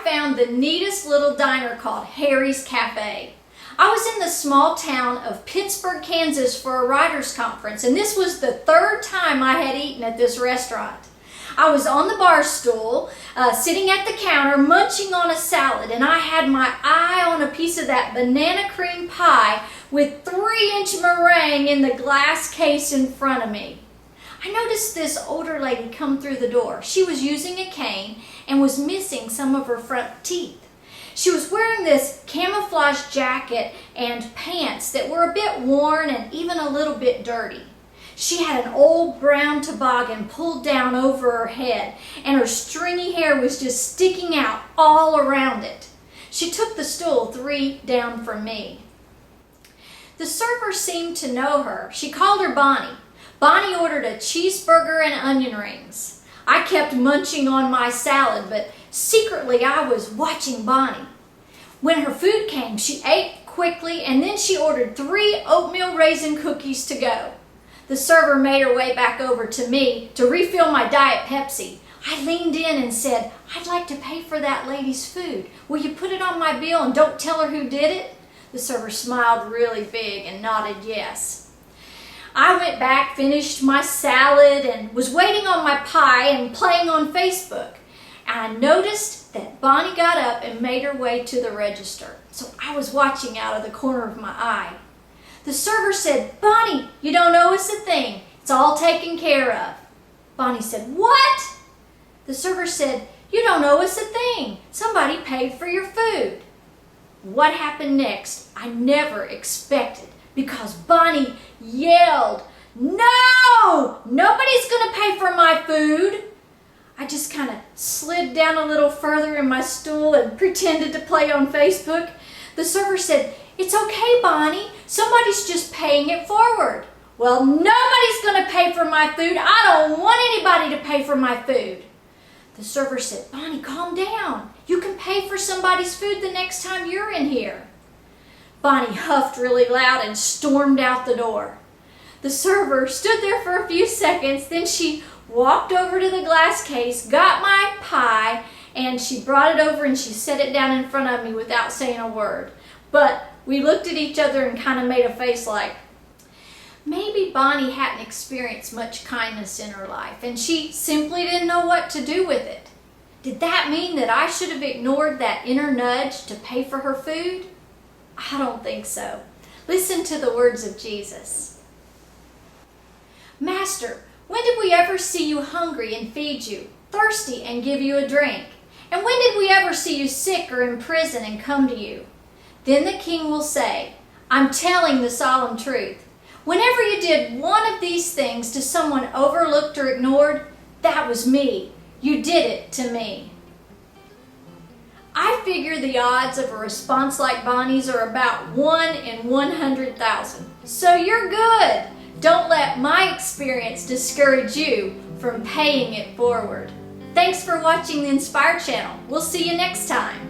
I found the neatest little diner called Harry's Cafe. I was in the small town of Pittsburgh, Kansas for a writers' conference, and this was the third time I had eaten at this restaurant. I was on the bar stool, sitting at the counter, munching on a salad, and I had my eye on a piece of that banana cream pie with 3-inch meringue in the glass case in front of me. I noticed this older lady come through the door. She was using a cane and was missing some of her front teeth. She was wearing this camouflage jacket and pants that were a bit worn and even a little bit dirty. She had an old brown toboggan pulled down over her head, and her stringy hair was just sticking out all around it. She took the stool 3 down from me. The server seemed to know her. She called her Bonnie. Bonnie ordered a cheeseburger and onion rings. I kept munching on my salad, but secretly I was watching Bonnie. When her food came, she ate quickly, and then she ordered 3 oatmeal raisin cookies to go. The server made her way back over to me to refill my Diet Pepsi. I leaned in and said, "I'd like to pay for that lady's food. Will you put it on my bill and don't tell her who did it?" The server smiled really big and nodded yes. I went back, finished my salad, and was waiting on my pie and playing on Facebook. I noticed that Bonnie got up and made her way to the register, so I was watching out of the corner of my eye. The server said, "Bonnie, you don't owe us a thing. It's all taken care of." Bonnie said, "What?" The server said, "You don't owe us a thing. Somebody paid for your food." What happened next, I never expected, because Bonnie yelled, "No! Nobody's going to pay for my food." I just kind of slid down a little further in my stool and pretended to play on Facebook. The server said, "It's okay, Bonnie. Somebody's just paying it forward." "Well, nobody's going to pay for my food. I don't want anybody to pay for my food." The server said, "Bonnie, calm down. You can pay for somebody's food the next time you're in here." Bonnie huffed really loud and stormed out the door. The server stood there for a few seconds, then she walked over to the glass case, got my pie, and she brought it over and she set it down in front of me without saying a word. But we looked at each other and kind of made a face like, maybe Bonnie hadn't experienced much kindness in her life, and she simply didn't know what to do with it. Did that mean that I should have ignored that inner nudge to pay for her food? I don't think so. Listen to the words of Jesus. "Master, when did we ever see you hungry and feed you, thirsty and give you a drink? And when did we ever see you sick or in prison and come to you?" Then the king will say, "I'm telling the solemn truth. Whenever you did one of these things to someone overlooked or ignored, that was me. You did it to me." I figure the odds of a response like Bonnie's are about 1 in 100,000. So you're good. Don't let my experience discourage you from paying it forward. Thanks for watching the Inspire channel. We'll see you next time.